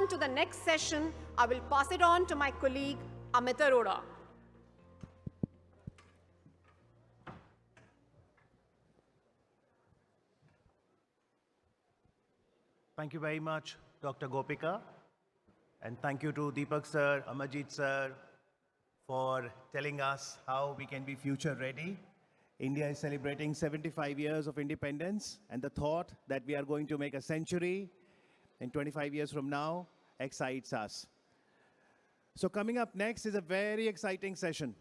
on to the next session, I will pass it on to my colleague, Amit Arora. Thank you very much, Dr. Gopika. And thank you to Deepak sir, Amarjit sir, for telling us how we can be future ready. India is celebrating 75 years of independence, and the thought that we are going to make a century in 25 years from now excites us. So coming up next is a very exciting session.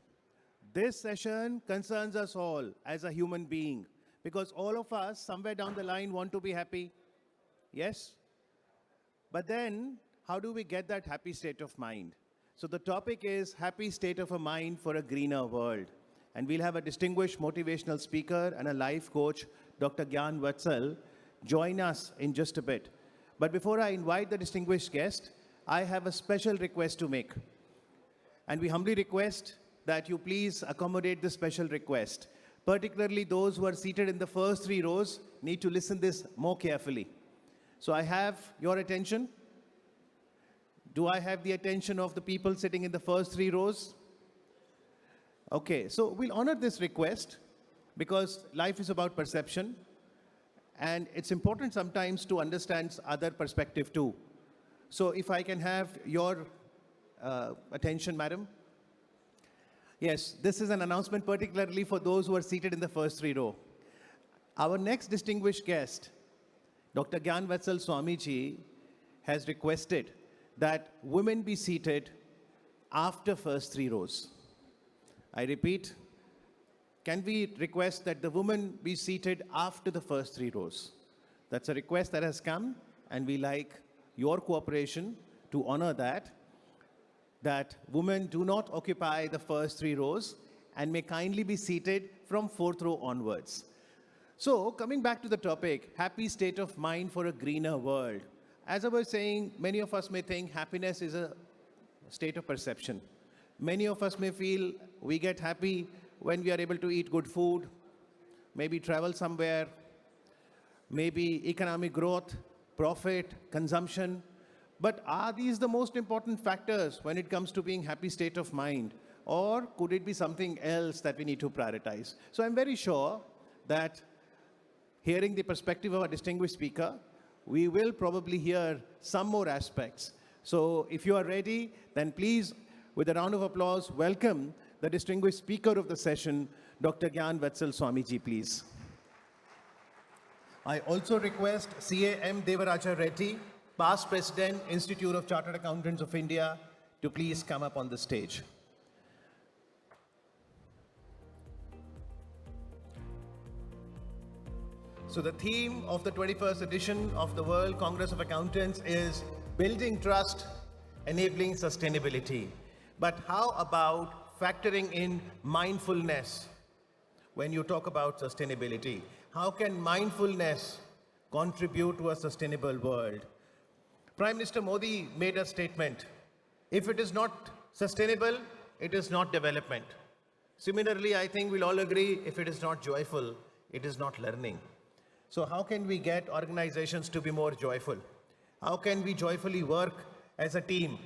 This session concerns us all as a human being, because all of us somewhere down the line want to be happy. Yes? But then, how do we get that happy state of mind? So the topic is happy state of a mind for a greener world. And we'll have a distinguished motivational speaker and a life coach, Dr. Gnanvatsal, join us in just a bit. But before I invite the distinguished guest, I have a special request to make. And we humbly request that you please accommodate this special request. Particularly those who are seated in the first 3 rows need to listen this more carefully. So I have your attention. Do I have the attention of the people sitting in the first 3 rows? Okay, so we'll honor this request because life is about perception, and it's important sometimes to understand other perspective too. So if I can have your attention, madam. Yes, this is an announcement particularly for those who are seated in the first 3 rows. Our next distinguished guest, Dr. Gnanvatsal Swami ji, has requested that women be seated after first 3 rows. I repeat, can we request that the women be seated after the first 3 rows? That's a request that has come, and we like your cooperation to honor that women do not occupy the first 3 rows and may kindly be seated from 4th row onwards. So, coming back to the topic, happy state of mind for a greener world. As I was saying, many of us may think happiness is a state of perception. Many of us may feel we get happy when we are able to eat good food, maybe travel somewhere, maybe economic growth, profit, consumption. But are these the most important factors when it comes to being happy state of mind? Or could it be something else that we need to prioritize? So I'm very sure that hearing the perspective of a distinguished speaker, we will probably hear some more aspects. So if you are ready, then please, with a round of applause, welcome the distinguished speaker of the session, Dr. Gnanvatsal Swami ji, please. I also request CAM Devaraja Reddy, past President, Institute of Chartered Accountants of India, to please come up on the stage. So the theme of the 21st edition of the World Congress of Accountants is building trust, enabling sustainability. But how about factoring in mindfulness when you talk about sustainability? How can mindfulness contribute to a sustainable world? Prime Minister Modi made a statement, if it is not sustainable, it is not development. Similarly, I think we'll all agree, if it is not joyful, it is not learning. So how can we get organizations to be more joyful? How can we joyfully work as a team?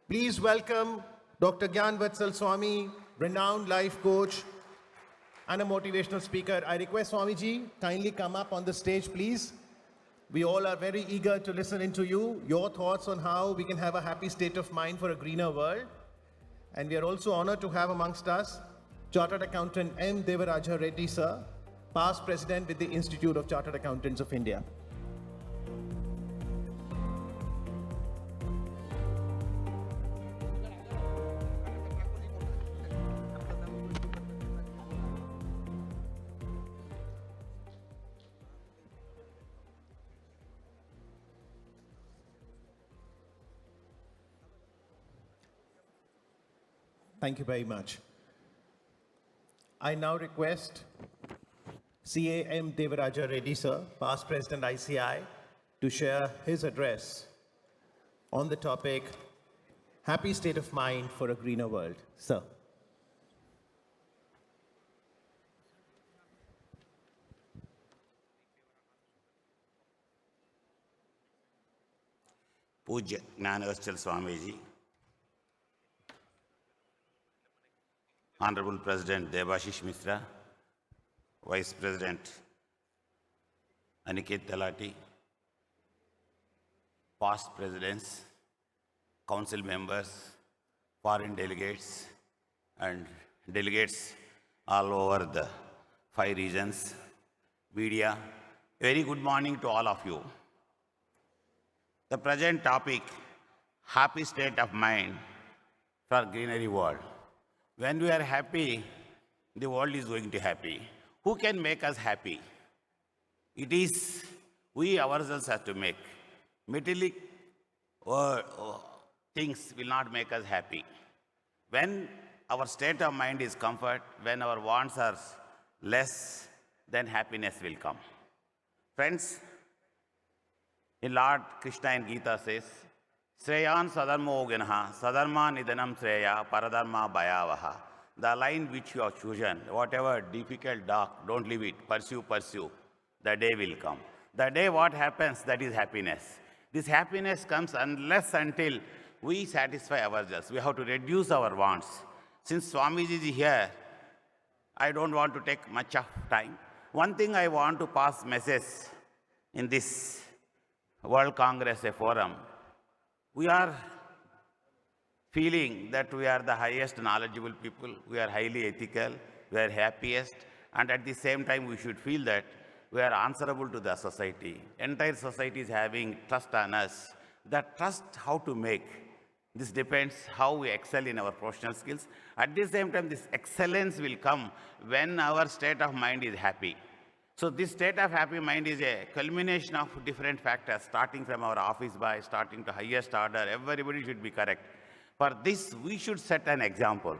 Please welcome Dr. Gnanvatsal Swami, renowned life coach and a motivational speaker. I request Swamiji, kindly come up on the stage, please. We all are very eager to listen into you, your thoughts on how we can have a happy state of mind for a greener world. And we are also honored to have amongst us Chartered Accountant M. Devaraja Reddy, sir, past President with the Institute of Chartered Accountants of India. Thank you very much. I now request CAM Devaraja Reddy, sir, past President ICAI, to share his address on the topic, Happy State of Mind for a Greener World. Sir. पूज्य Gnanvatsal Swami ji, Honorable President Devashish Mishra, Vice President Aniket Talati, past presidents, council members, foreign delegates, and delegates all over the 5 regions, media, very good morning to all of you. The present topic, happy state of mind for greenery world. When we are happy, the world is going to be happy. Who can make us happy? It is we ourselves have to make. Materialistic things will not make us happy. When our state of mind is comfort, when our wants are less, then happiness will come. Friends, in Lord Krishna in Gita says, Sreyan Sadarmo Ganaha, Sadarma Nidanam Sreya, Paradharma Bhayavaha. The line which you have chosen, whatever difficult, dark, don't leave it, pursue, pursue. The day will come. The day what happens, that is happiness. This happiness comes unless until we satisfy ourselves. We have to reduce our wants. Since Swamiji is here, I don't want to take much of time. One thing I want to pass message in this World Congress, a forum. We are feeling that we are the highest knowledgeable people, we are highly ethical, we are happiest, and at the same time we should feel that we are answerable to the society. Entire society is having trust on us. That trust, how to make? This depends how we excel in our professional skills. At the same time, this excellence will come when our state of mind is happy. So this state of happy mind is a culmination of different factors, starting from our office boy, starting to highest order, everybody should be correct. For this, we should set an example.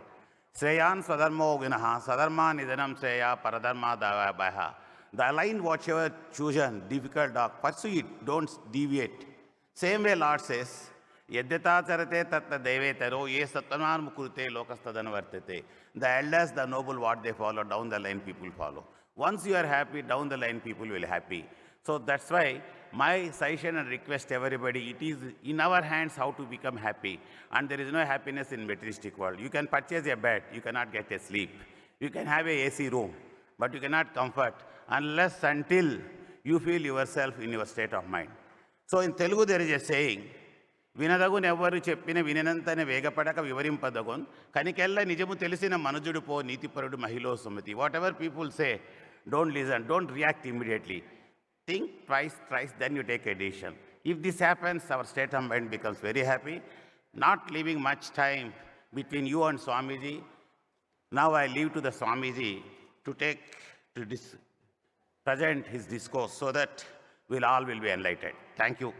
Sreyan Swadarmo Ginaha, Sadarma Nidanam Sreya, Paradharma Bhayavaha. The line whatever chosen, difficult, dark, pursue it, don't deviate. Same way Lord says, Yadyata charate tatta deve taro, ye sattanam mukurte lokastadan vartate. The elders, the noble, what they follow, down the line people follow. Once you are happy, down the line people will be happy. So that's why my suggestion and request everybody, it is in our hands how to become happy. And there is no happiness in materialistic world. You can purchase a bed, you cannot get a sleep. You can have a AC room, but you cannot comfort unless until you feel yourself in your state of mind. So in Telugu there is a saying, వినదగున్ ఎవ్వరు చెప్పిన వినినంతనే వేగపడక వివరింపదగున్ కనికెల్ల నిజము తెలిసిన మనుజుడు పో నీతిపరుడు మహిళో Sumathi. Whatever people say, don't listen, don't react immediately. Think twice, thrice, then you take a decision. If this happens, our state of mind becomes very happy. Not leaving much time between you and Swamiji. Now I leave to the Swamiji to present his discourse so that we'll all will be enlightened. Thank you.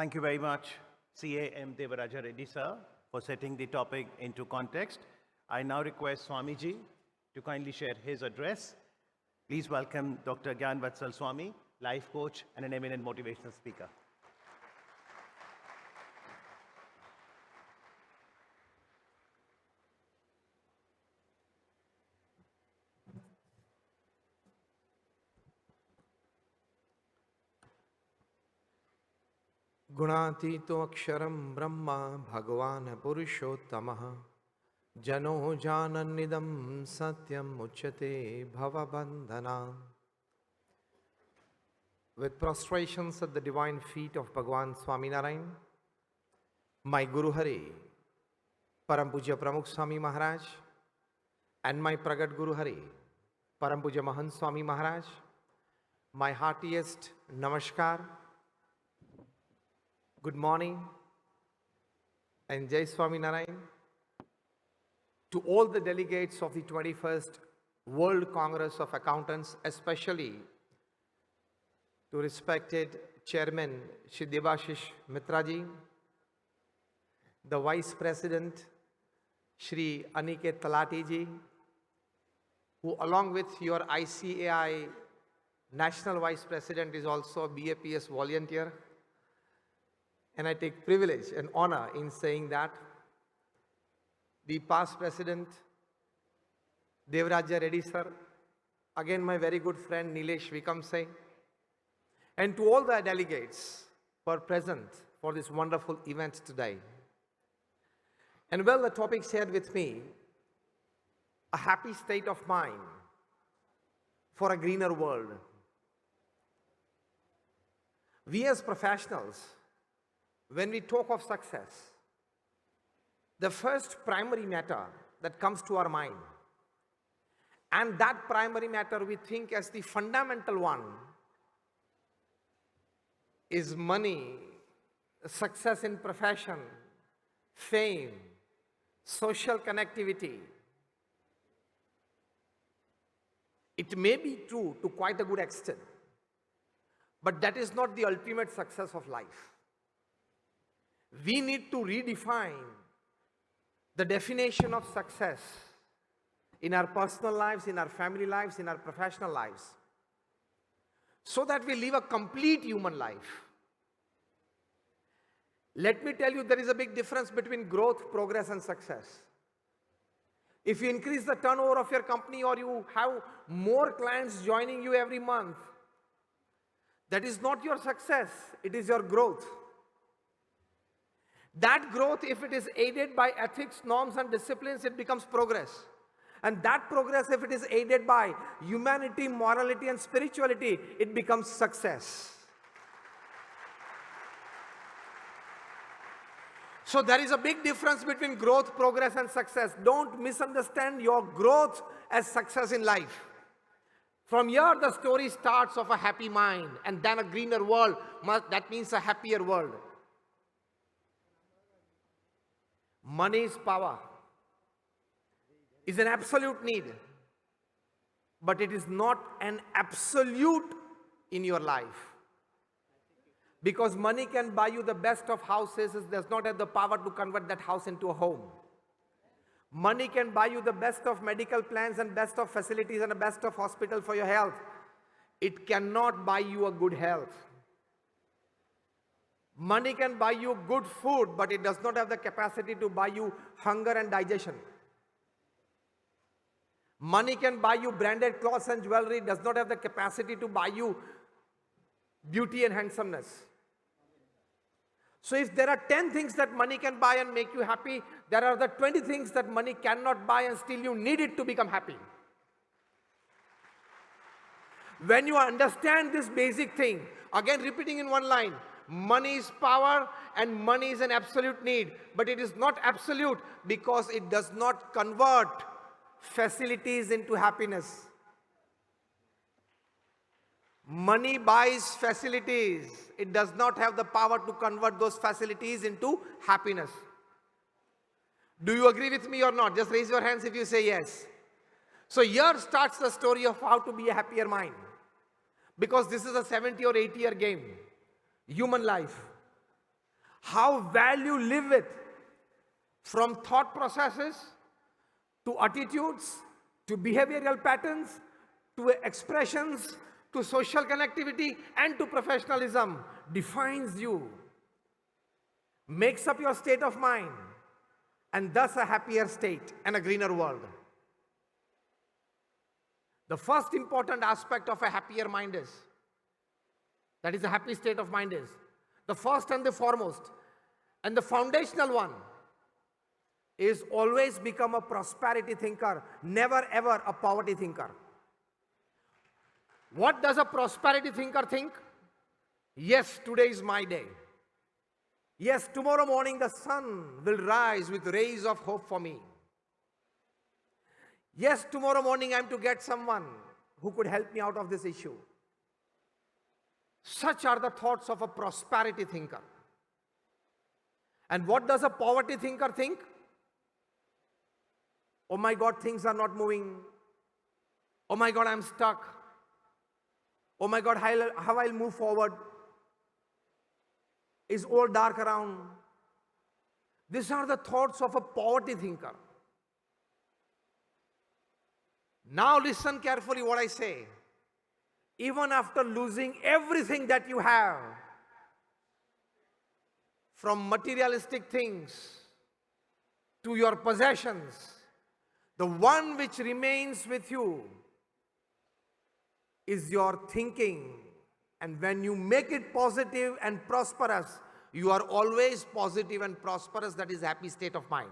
Thank you very much, CAM Devaraja Reddy sir, for setting the topic into context. I now request Swamiji to kindly share his address. Please welcome Dr. Gnanvatsal Swami, life coach and an eminent motivational speaker. गुणातीतो अक्षरं ब्रह्म भगवान् पुरुषोत्तमः जनो जानन्निदं सत्यम् उच्यते भवबन्धनात्. With prostrations at the divine feet of Bhagwan Swaminarayan, my Guru Hari, Param Pujya Pramukh Swami Maharaj, and my Pragat Guru Hari, Param Pujya Mahant Swami Maharaj, my heartiest namaskar. Good morning and Jai Swaminarayan to all the delegates of the 21st World Congress of Accountants, especially to respected Chairman Shri Devashish Mitraji, the Vice President Shri Aniket Talati ji, who along with your ICAI National Vice President is also a BAPS volunteer. And I take privilege and honor in saying that the past president, Devaraja Reddy sir, again my very good friend Nilesh Vikamse, and to all the delegates who are present for this wonderful event today. And well, the topic shared with me, a happy state of mind for a greener world. We as professionals, when we talk of success, the first primary matter that comes to our mind, and that primary matter we think as the fundamental one, is money, success in profession, fame, social connectivity. It may be true to quite a good extent, but that is not the ultimate success of life. We need to redefine the definition of success in our personal lives, in our family lives, in our professional lives, so that we live a complete human life. Let me tell you, there is a big difference between growth, progress, and success. If you increase the turnover of your company or you have more clients joining you every month, that is not your success, it is your growth. That growth, if it is aided by ethics, norms, and disciplines, it becomes progress. And that progress, if it is aided by humanity, morality, and spirituality, it becomes success. So there is a big difference between growth, progress, and success. Don't misunderstand your growth as success in life. From here, the story starts of a happy mind, and then a greener world. That means a happier world. Money is power. Is an absolute need, but it is not an absolute in your life. Because money can buy you the best of houses, it does not have the power to convert that house into a home. Money can buy you the best of medical plans and best of facilities and the best of hospital for your health. It cannot buy you a good health. Money can buy you good food, but it does not have the capacity to buy you hunger and digestion. Money can buy you branded clothes and jewelry, does not have the capacity to buy you beauty and handsomeness. So if there are 10 things that money can buy and make you happy, there are the 20 things that money cannot buy and still you need it to become happy. When you understand this basic thing, again repeating in one line, money is power and money is an absolute need, but it is not absolute because it does not convert facilities into happiness. Money buys facilities. It does not have the power to convert those facilities into happiness. Do you agree with me or not? Just raise your hands if you say yes. So here starts the story of how to be a happier mind. Because this is a 70 or 80-year game. Human life. How well you live it. From thought processes, to attitudes, to behavioral patterns, to expressions, to social connectivity, and to professionalism, defines you, makes up your state of mind, and thus a happier state and a greener world. The first important aspect of a happier mind is, that is a happy state of mind is, the first and the foremost, and the foundational one, is always become a prosperity thinker, never ever a poverty thinker. What does a prosperity thinker think? Yes, today is my day. Yes, tomorrow morning the sun will rise with rays of hope for me. Yes, tomorrow morning I am to get someone who could help me out of this issue. Such are the thoughts of a prosperity thinker. And what does a poverty thinker think? Oh my God, things are not moving. Oh my God, I'm stuck. Oh my God, how I'll move forward? Is all dark around? These are the thoughts of a poverty thinker. Now listen carefully what I say. Even after losing everything that you have, from materialistic things to your possessions. The one which remains with you is your thinking. And when you make it positive and prosperous, you are always positive and prosperous. That is happy state of mind.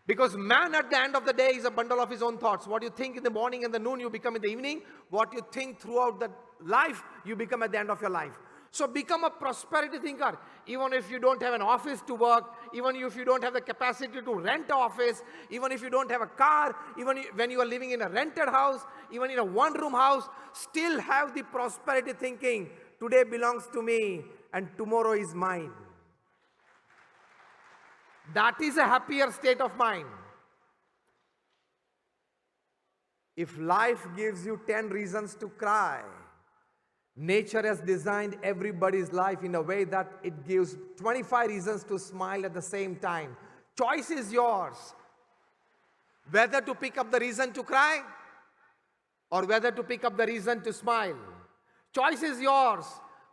Because man at the end of the day is a bundle of his own thoughts. What you think in the morning and the noon, you become in the evening. What you think throughout the life, you become at the end of your life. So become a prosperity thinker. Even if you don't have an office to work, even if you don't have the capacity to rent an office, even if you don't have a car, even when you are living in a rented house, even in a one-room house, still have the prosperity thinking. Today belongs to me and tomorrow is mine. That is a happier state of mind. If life gives you 10 reasons to cry, nature has designed everybody's life in a way that it gives 25 reasons to smile at the same time. Choice is yours. Whether to pick up the reason to cry or whether to pick up the reason to smile. Choice is yours,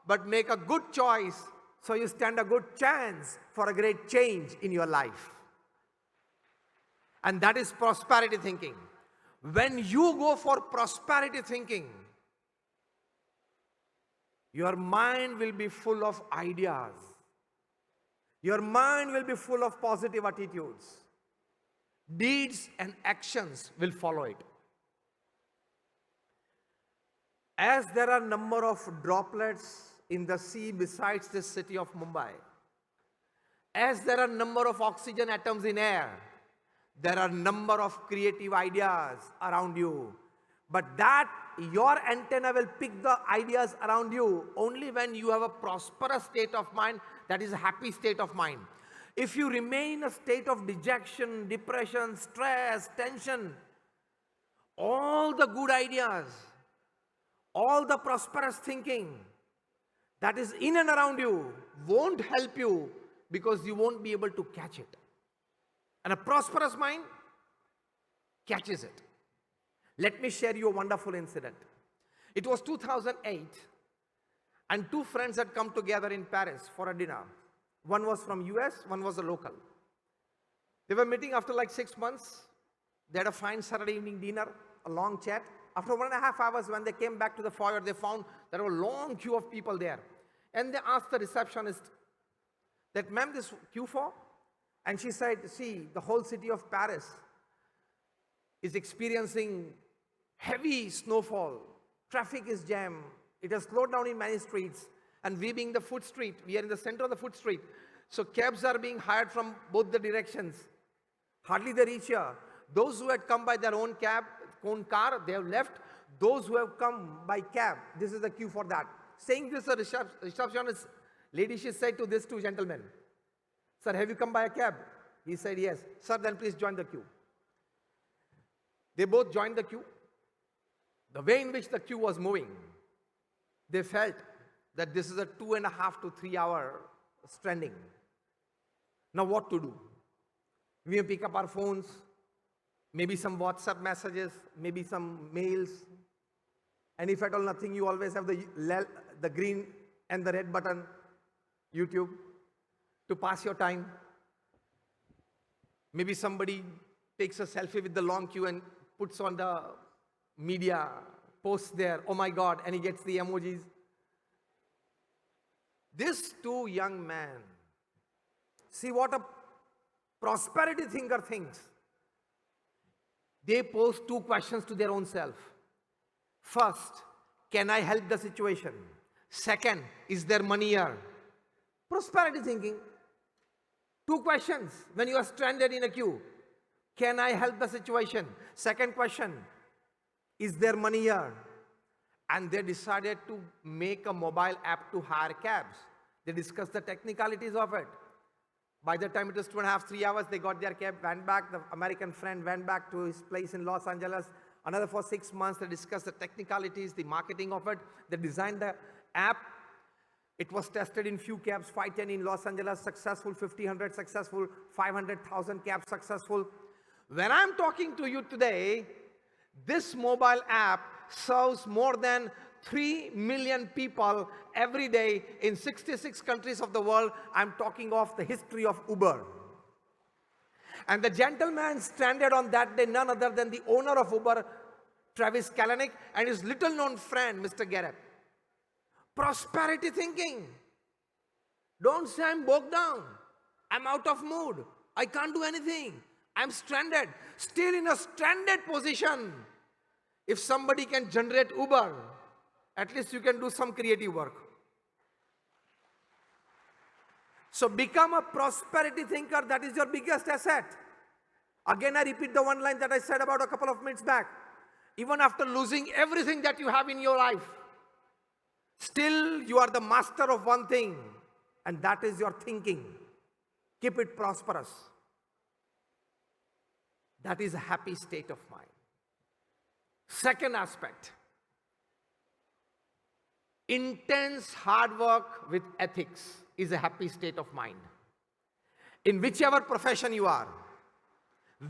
but make a good choice so you stand a good chance for a great change in your life. And that is prosperity thinking. When you go for prosperity thinking, your mind will be full of ideas. Your mind will be full of positive attitudes. Deeds and actions will follow it. As there are a number of droplets in the sea besides this city of Mumbai, as there are a number of oxygen atoms in air, there are a number of creative ideas around you. But that your antenna will pick the ideas around you only when you have a prosperous state of mind, that is a happy state of mind. If you remain in a state of dejection, depression, stress, tension, all the good ideas, all the prosperous thinking that is in and around you won't help you because you won't be able to catch it. And a prosperous mind catches it. Let me share you a wonderful incident. It was 2008 and two friends had come together in Paris for a dinner. One was from US, one was a local. They were meeting after like 6 months. They had a fine Saturday evening dinner, a long chat. After 1.5 hours, when they came back to the foyer, they found there was a long queue of people there. And they asked the receptionist that, ma'am, this queue for? And she said, see, the whole city of Paris is experiencing heavy snowfall. Traffic is jammed. It has slowed down in many streets. And we being the foot street, we are in the center of the foot street. So cabs are being hired from both the directions. Hardly they reach here. Those who had come by their own car, they have left. Those who have come by cab, this is the queue for that. Saying this, the receptionist lady, she said to these two gentlemen, sir, have you come by a cab? He said, yes. Sir, then please join the queue. They both joined the queue. The way in which the queue was moving, they felt that this is a 2.5 to 3 hour stranding. Now what to do? We may pick up our phones, maybe some WhatsApp messages, maybe some mails. And if at all nothing, you always have the green and the red button, YouTube, to pass your time. Maybe somebody takes a selfie with the long queue and puts on the media, posts there, oh my God, and he gets the emojis. These two young men, see what a prosperity thinker thinks. They pose two questions to their own self. First, can I help the situation? Second, is there money here? Prosperity thinking. Two questions when you are stranded in a queue. Can I help the situation? Second question, is there money here? And they decided to make a mobile app to hire cabs. They discussed the technicalities of it. By the time it was 2.5, 3 hours, they got their cab, went back. The American friend went back to his place in Los Angeles. Another for 6 months, they discussed the technicalities, the marketing of it. They designed the app. It was tested in few cabs, 510 in Los Angeles, successful, 1,500 successful, 500,000 cabs successful. When I'm talking to you today, this mobile app serves more than 3 million people every day in 66 countries of the world. I'm talking of the history of Uber. And the gentleman stranded on that day, none other than the owner of Uber, Travis Kalanick, and his little-known friend, Mr. Garrett. Prosperity thinking. Don't say I'm bogged down. I'm out of mood. I can't do anything. I'm stranded. Still in a stranded position. If somebody can generate Uber, at least you can do some creative work. So become a prosperity thinker. That is your biggest asset. Again, I repeat the one line that I said about a couple of minutes back. Even after losing everything that you have in your life, still you are the master of one thing, and that is your thinking. Keep it prosperous. That is a happy state of mind. Second aspect, intense hard work with ethics is a happy state of mind. In whichever profession you are,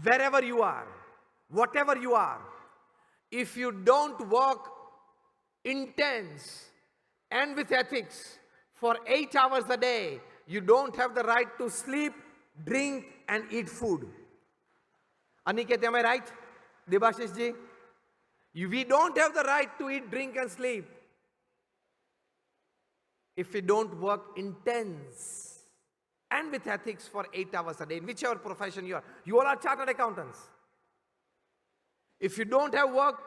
wherever you are, whatever you are, if you don't work intense and with ethics for 8 hours a day, you don't have the right to sleep, drink, and eat food. Aniket, am I right? Debashish ji? We don't have the right to eat, drink, and sleep if we don't work intense and with ethics for 8 hours a day, in whichever profession you are. You all are chartered accountants. If you don't have work,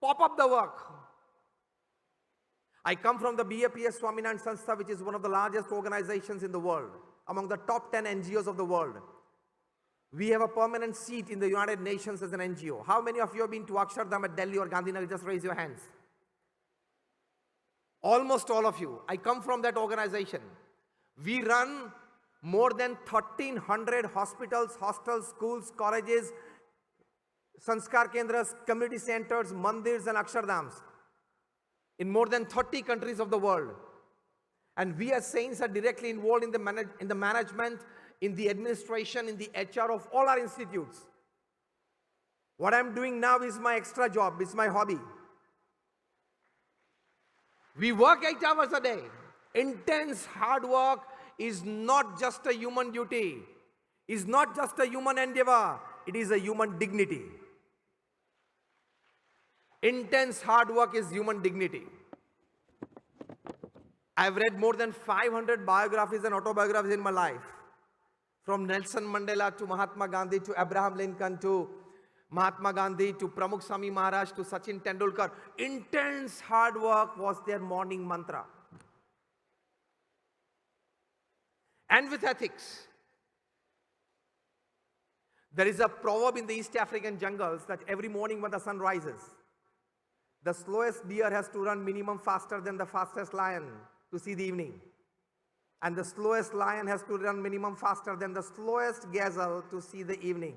pop up the work. I come from the BAPS Swaminarayan Sanstha, which is one of the largest organizations in the world, among the top 10 NGOs of the world. We have a permanent seat in the United Nations as an NGO. How many of you have been to Akshardham at Delhi or Gandhinagar? Just raise your hands. Almost all of you. I come from that organization. We run more than 1,300 hospitals, hostels, schools, colleges, Sanskar Kendras, community centers, mandirs, and Akshardhams in more than 30 countries of the world. And we as saints are directly involved in the management, in the administration, in the HR of all our institutes. What I'm doing now is my extra job, it's my hobby. We work 8 hours a day. Intense hard work is not just a human duty, is not just a human endeavor, it is a human dignity. Intense hard work is human dignity. I've read more than 500 biographies and autobiographies in my life. From Nelson Mandela to Mahatma Gandhi to Abraham Lincoln to Mahatma Gandhi to Pramukh Swami Maharaj to Sachin Tendulkar. Intense hard work was their morning mantra. And with ethics. There is a proverb in the East African jungles that every morning when the sun rises, the slowest deer has to run minimum faster than the fastest lion to see the evening. And the slowest lion has to run minimum faster than the slowest gazelle to see the evening.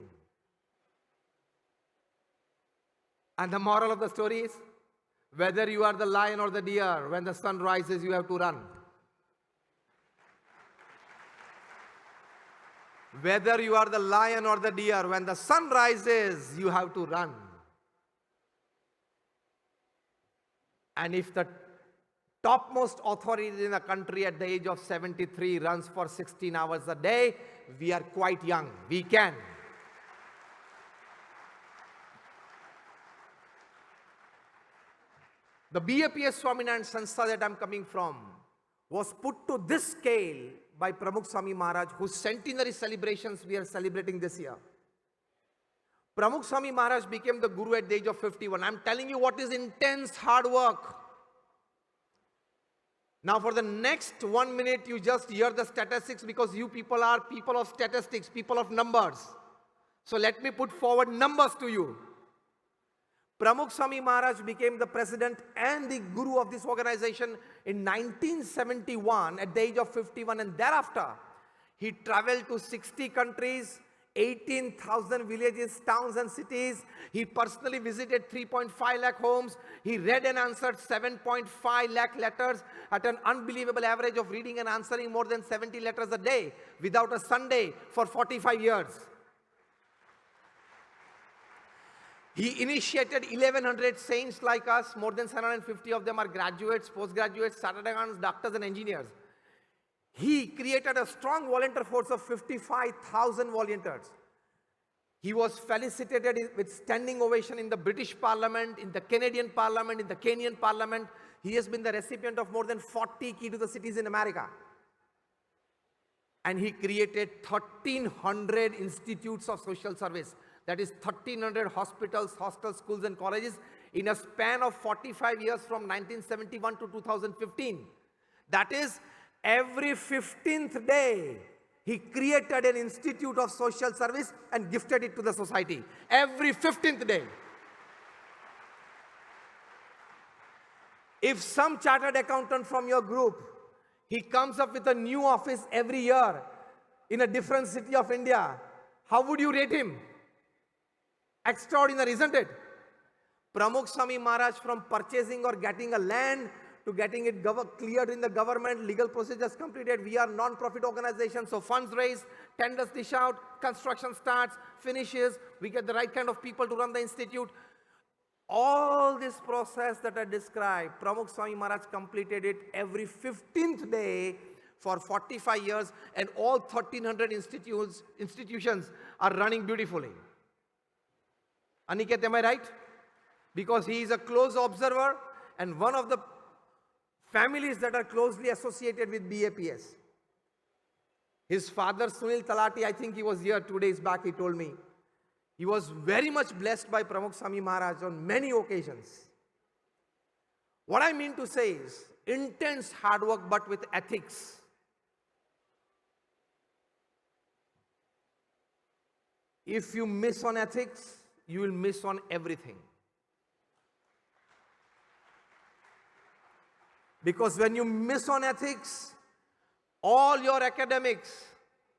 And the moral of the story is, whether you are the lion or the deer, when the sun rises, you have to run. Whether you are the lion or the deer, when the sun rises, you have to run. And if the topmost authority in the country at the age of 73 runs for 16 hours a day, we are quite young. We can. The BAPS Swaminarayan Sanstha that I'm coming from was put to this scale by Pramukh Swami Maharaj, whose centenary celebrations we are celebrating this year. Pramukh Swami Maharaj became the guru at the age of 51. I'm telling you what is intense hard work. Now for the next 1 minute, you just hear the statistics, because you people are people of statistics, people of numbers. So let me put forward numbers to you. Pramukh Swami Maharaj became the president and the guru of this organization in 1971 at the age of 51, and thereafter he traveled to 60 countries, 18,000 villages, towns and cities. He personally visited 3.5 lakh homes. He read and answered 7.5 lakh letters at an unbelievable average of reading and answering more than 70 letters a day without a Sunday for 45 years. He initiated 1,100 saints like us. More than 750 of them are graduates, postgraduates, chartered accountants, doctors and engineers. He created a strong volunteer force of 55,000 volunteers. He was felicitated with standing ovation in the British Parliament, in the Canadian Parliament, in the Kenyan Parliament. He has been the recipient of more than 40 key to the cities in America. And he created 1,300 institutes of social service. That is 1,300 hospitals, hostels, schools and colleges in a span of 45 years from 1971 to 2015. That is, every 15th day, he created an institute of social service and gifted it to the society. Every 15th day. If some chartered accountant from your group, he comes up with a new office every year in a different city of India, how would you rate him? Extraordinary, isn't it? Pramukh Swami Maharaj, from purchasing or getting a land to getting it cleared in the government, legal procedures completed. We are non-profit organization, so funds raised, tenders dish out, construction starts, finishes, we get the right kind of people to run the institute. All this process that I described, Pramukh Swami Maharaj completed it every 15th day for 45 years, and all 1,300 institutions are running beautifully. Aniket, am I right? Because he is a close observer and one of the families that are closely associated with BAPS. His father, Sunil Talati, I think he was here 2 days back, he told me. He was very much blessed by Pramukh Swami Maharaj on many occasions. What I mean to say is, intense hard work but with ethics. If you miss on ethics, you will miss on everything. Because when you miss on ethics, all your academics,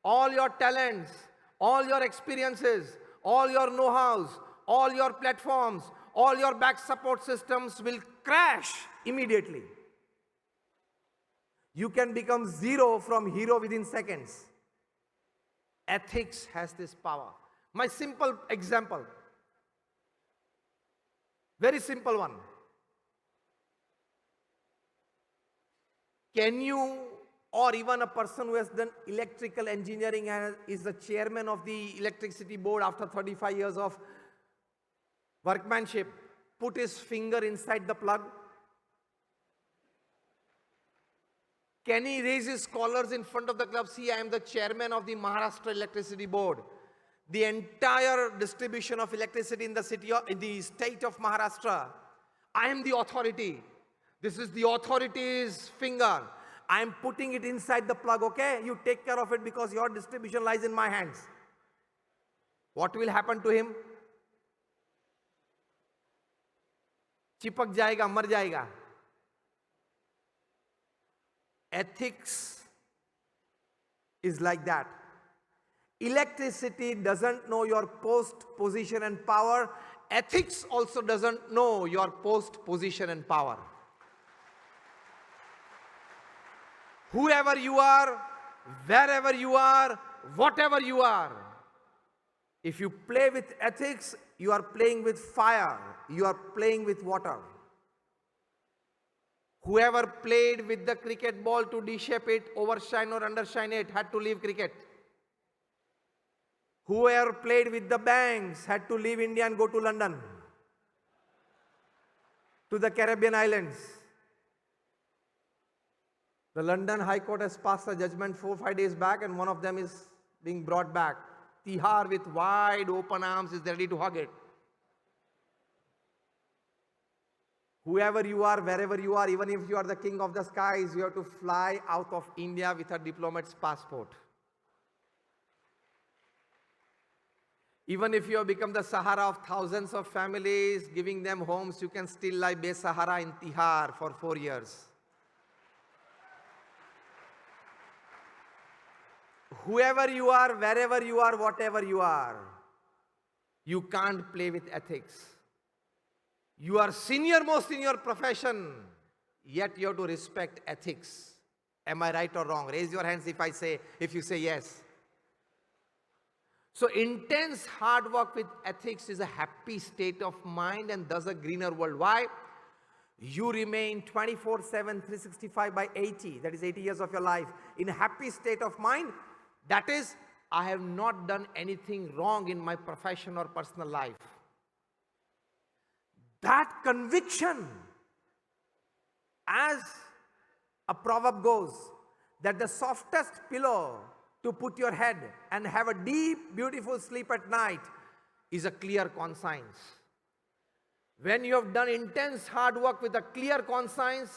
all your talents, all your experiences, all your know-hows, all your platforms, all your back support systems will crash immediately. You can become zero from hero within seconds. Ethics has this power. My simple example, very simple one. Can you, or even a person who has done electrical engineering and is the chairman of the electricity board after 35 years of workmanship, put his finger inside the plug? Can he raise his collars in front of the club? See, I am the chairman of the Maharashtra Electricity Board. The entire distribution of electricity in the state of Maharashtra, I am the authority. This is the authority's finger. I am putting it inside the plug, okay? You take care of it because your distribution lies in my hands. What will happen to him? Chipak jayega, mar jayega. Ethics is like that. Electricity doesn't know your post, position and power. Ethics also doesn't know your post, position and power. Whoever you are, wherever you are, whatever you are, if you play with ethics, you are playing with fire, you are playing with water. Whoever played with the cricket ball to de-shape it, overshine or undershine it, had to leave cricket. Whoever played with the banks had to leave India and go to London, to the Caribbean islands. The London High Court has passed a judgment 4 or 5 days back, and one of them is being brought back. Tihar with wide open arms is ready to hug it. Whoever you are, wherever you are, even if you are the king of the skies, you have to fly out of India with a diplomat's passport. Even if you have become the Sahara of thousands of families, giving them homes, you can still lie Be-Sahara in Tihar for 4 years. Whoever you are, wherever you are, whatever you are, you can't play with ethics. You are senior most in your profession, yet you have to respect ethics. Am I right or wrong? Raise your hands if you say yes. So intense hard work with ethics is a happy state of mind and thus a greener world. Why? You remain 24/7, 365 by 80, that is 80 years of your life, in a happy state of mind. That is, I have not done anything wrong in my profession or personal life. That conviction, as a proverb goes, that the softest pillow to put your head and have a deep, beautiful sleep at night is a clear conscience. When you have done intense hard work with a clear conscience,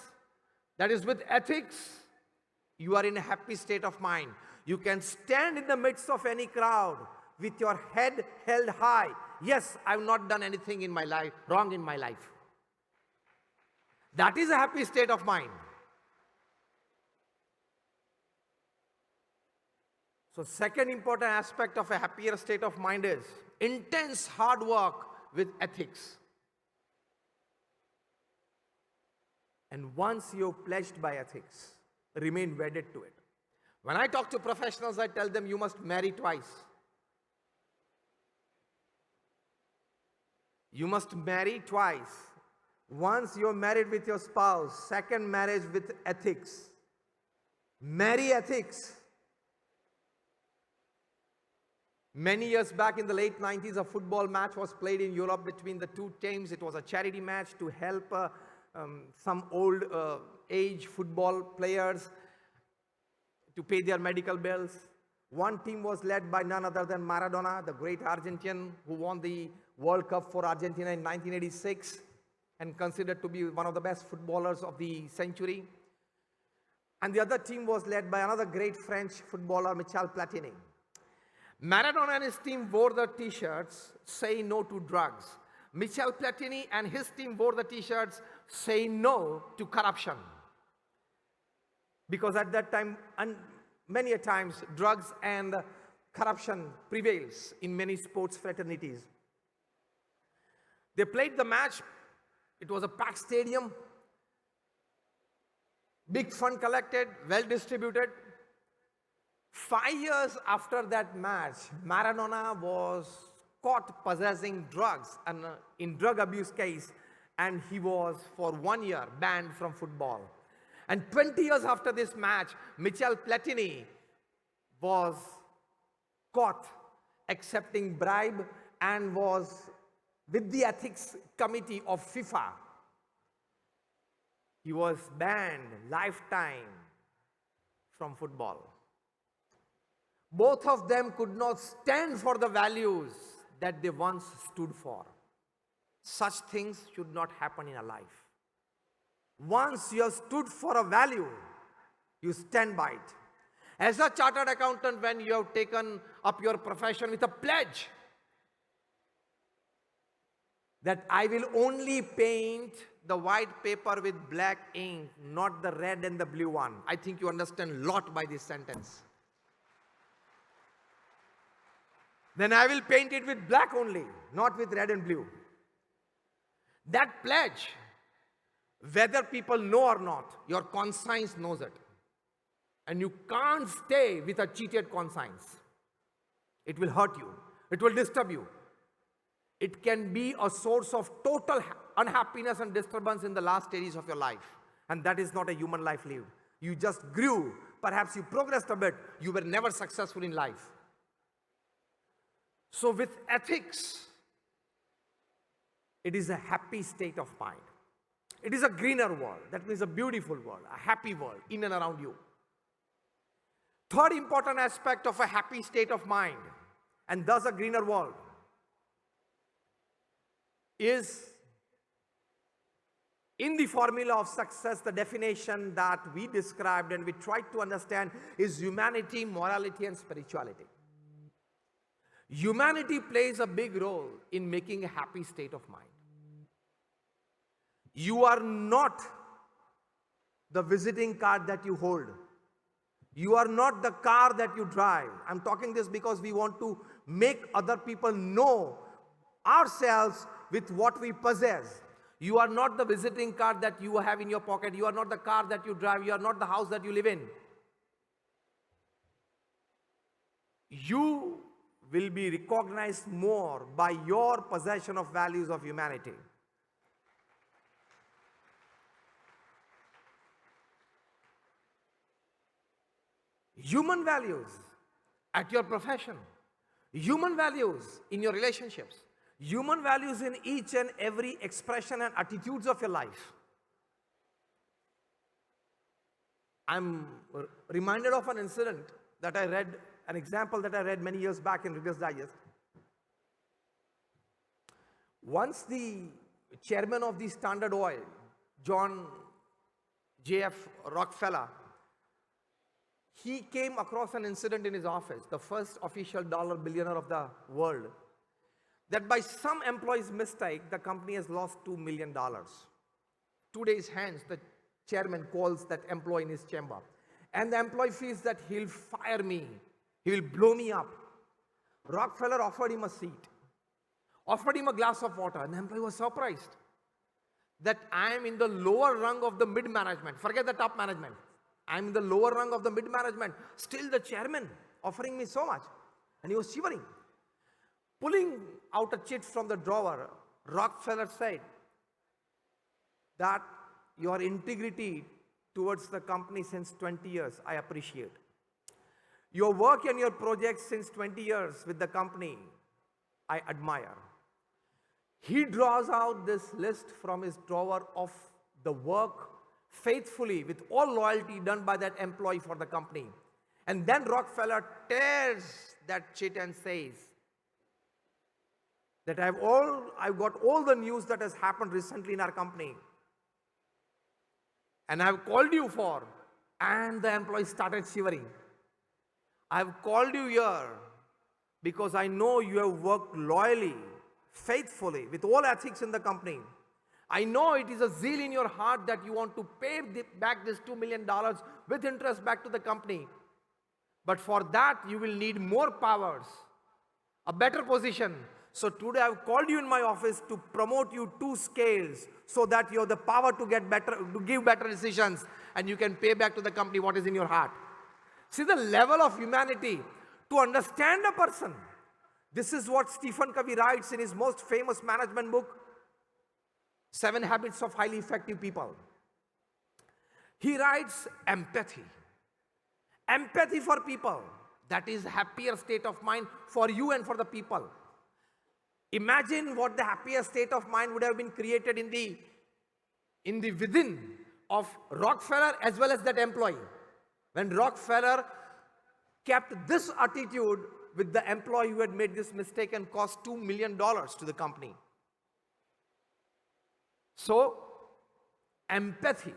that is with ethics, you are in a happy state of mind. You can stand in the midst of any crowd with your head held high. Yes, I have not done anything in my life, wrong in my life. That is a happy state of mind. So second important aspect of a happier state of mind is intense hard work with ethics. And once you're pledged by ethics, remain wedded to it. When I talk to professionals, I tell them you must marry twice. You must marry twice. Once you're married with your spouse, second marriage with ethics. Marry ethics. Many years back in the late 90s, a football match was played in Europe between the two teams. It was a charity match to help some old age football players to pay their medical bills. One team was led by none other than Maradona, the great Argentine who won the World Cup for Argentina in 1986 and considered to be one of the best footballers of the century. And the other team was led by another great French footballer, Michel Platini. Maradona and his team wore the t-shirts, "Say no to drugs." Michel Platini and his team wore the t-shirts, "Say no to corruption." Because at that time, and many a times, drugs and corruption prevails in many sports fraternities. They played the match. It was a packed stadium. Big fund collected, well distributed. 5 years after that match, Maradona was caught possessing drugs and in drug abuse case, and he was for 1 year banned from football. And 20 years after this match, Michel Platini was caught accepting bribe and was with the ethics committee of FIFA. He was banned lifetime from football. Both of them could not stand for the values that they once stood for. Such things should not happen in a life. Once you have stood for a value, you stand by it. As a chartered accountant, when you have taken up your profession with a pledge that I will only paint the white paper with black ink, not the red and the blue one. I think you understand a lot by this sentence. Then I will paint it with black only, not with red and blue. That pledge, whether people know or not, your conscience knows it. And you can't stay with a cheated conscience. It will hurt you. It will disturb you. It can be a source of total unhappiness and disturbance in the last stages of your life. And that is not a human life lived. You just grew. Perhaps you progressed a bit. You were never successful in life. So with ethics, it is a happy state of mind. It is a greener world. That means a beautiful world, a happy world in and around you. Third important aspect of a happy state of mind, and thus a greener world, is in the formula of success, the definition that we described and we tried to understand is humanity, morality, and spirituality. Humanity plays a big role in making a happy state of mind. You are not the visiting card that you hold. You are not the car that you drive. I'm talking this because we want to make other people know ourselves with what we possess. You are not the visiting card that you have in your pocket. You are not the car that you drive. You are not the house that you live in. You will be recognized more by your possession of values of humanity. Human values at your profession, human values in your relationships, human values in each and every expression and attitudes of your life. I'm reminded of an incident that I read, an example that I read many years back in Reader's Digest. Once the chairman of the Standard Oil, John J.F. Rockefeller, he came across an incident in his office, the first official dollar billionaire of the world, that by some employee's mistake, the company has lost $2 million. 2 days hence, the chairman calls that employee in his chamber. And the employee feels that he'll fire me, he will blow me up. Rockefeller offered him a seat, offered him a glass of water, and the employee was surprised that I am in the lower rung of the mid-management. Forget the top management. I am in the lower rung of the mid-management. Still the chairman offering me so much. And he was shivering. Pulling out a chit from the drawer, Rockefeller said that your integrity towards the company since 20 years, I appreciate. Your work and your projects since 20 years with the company, I admire. He draws out this list from his drawer of the work faithfully with all loyalty done by that employee for the company. And then Rockefeller tears that chit and says that I've got all the news that has happened recently in our company. And I've called you for, and the employee started shivering. I've called you here because I know you have worked loyally, faithfully, with all ethics in the company. I know it is a zeal in your heart that you want to pay back this $2 million with interest back to the company. But for that, you will need more powers, a better position. So today I've called you in my office to promote you 2 scales so that you have the power to get better, to give better decisions, and you can pay back to the company what is in your heart. See the level of humanity to understand a person. This is what Stephen Covey writes in his most famous management book, 7 Habits of Highly Effective People. He writes empathy. Empathy for people. That is happier state of mind for you and for the people. Imagine what the happiest state of mind would have been created in the within of Rockefeller as well as that employee. When Rockefeller kept this attitude with the employee who had made this mistake and cost $2 million to the company. So, empathy.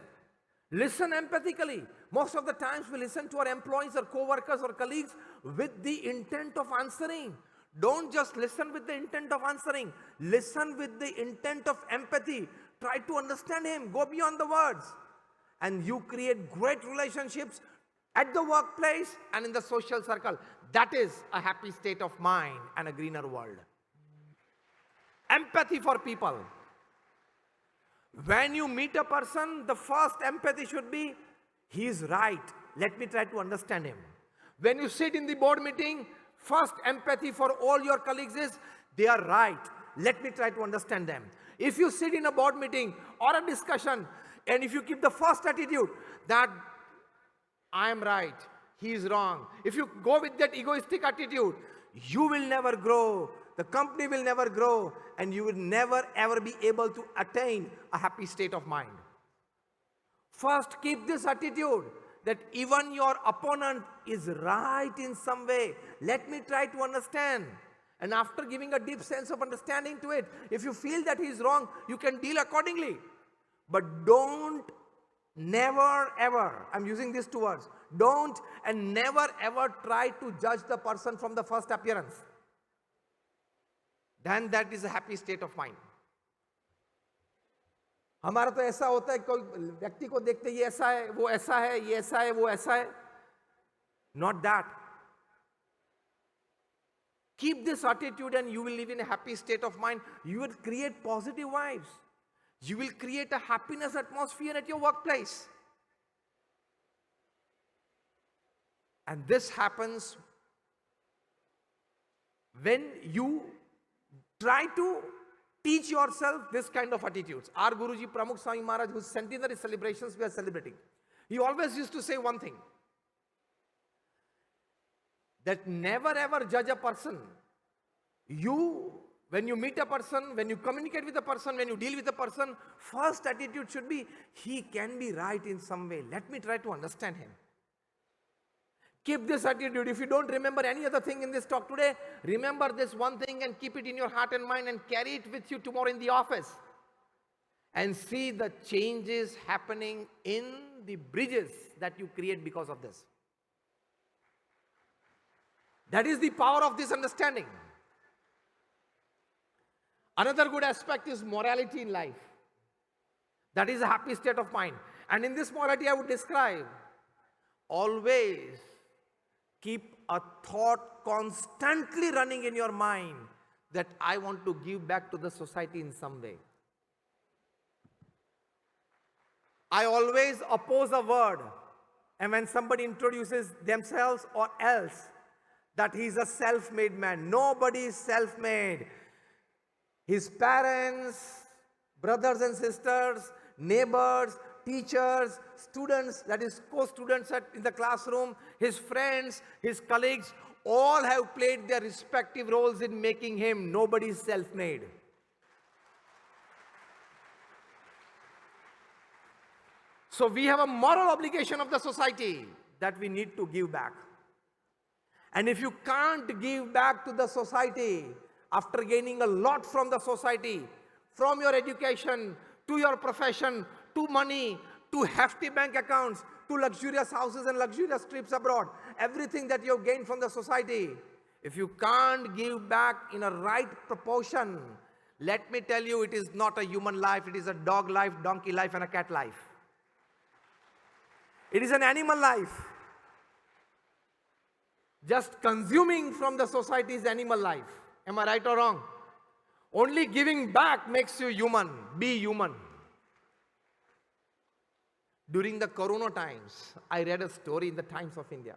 Listen empathically. Most of the times we listen to our employees or co-workers or colleagues with the intent of answering. Don't just listen with the intent of answering. Listen with the intent of empathy. Try to understand him. Go beyond the words. And you create great relationships at the workplace and in the social circle. That is a happy state of mind and a greener world. Empathy for people. When you meet a person, the first empathy should be, he is right. Let me try to understand him. When you sit in the board meeting, first empathy for all your colleagues is, they are right. Let me try to understand them. If you sit in a board meeting or a discussion, and if you keep the first attitude that I am right, he is wrong. If you go with that egoistic attitude, you will never grow. The company will never grow, and you will never ever be able to attain a happy state of mind. First, keep this attitude that even your opponent is right in some way. Let me try to understand. And after giving a deep sense of understanding to it, if you feel that he is wrong, you can deal accordingly. But don't, never ever, I'm using these 2 words, don't and never ever try to judge the person from the first appearance. Then that is a happy state of mind. हमारा तो ऐसा होता है, कोई व्यक्ति को देखते ये ऐसा है, वो ऐसा है, ये ऐसा है, वो ऐसा है. Not that. Keep this attitude and you will live in a happy state of mind. You will create positive vibes. You will create a happiness atmosphere at your workplace. And this happens when you try to teach yourself this kind of attitudes. Our Guruji Pramukh Swami Maharaj, whose centenary celebrations we are celebrating, he always used to say one thing, that never ever judge a person. When you meet a person, when you communicate with a person, when you deal with a person, first attitude should be, he can be right in some way. Let me try to understand him. Keep this attitude. If you don't remember any other thing in this talk today, remember this one thing and keep it in your heart and mind and carry it with you tomorrow in the office. And see the changes happening in the bridges that you create because of this. That is the power of this understanding. Another good aspect is morality in life. That is a happy state of mind. And in this morality I would describe, always keep a thought constantly running in your mind that I want to give back to the society in some way. I always oppose a word, and when somebody introduces themselves or else, that he is a self-made man. Nobody is self-made. His parents, brothers and sisters, neighbors, teachers, students, that is co-students in the classroom, his friends, his colleagues, all have played their respective roles in making him. Nobody is self-made. So we have a moral obligation of the society that we need to give back. And if you can't give back to the society after gaining a lot from the society, from your education, to your profession, to money, to hefty bank accounts, to luxurious houses and luxurious trips abroad, everything that you have gained from the society, if you can't give back in a right proportion, let me tell you, it is not a human life, it is a dog life, donkey life, and a cat life. It is an animal life. Just consuming from the society is animal life. Am I right or wrong? Only giving back makes you human. Be human. During the Corona times, I read a story in the Times of India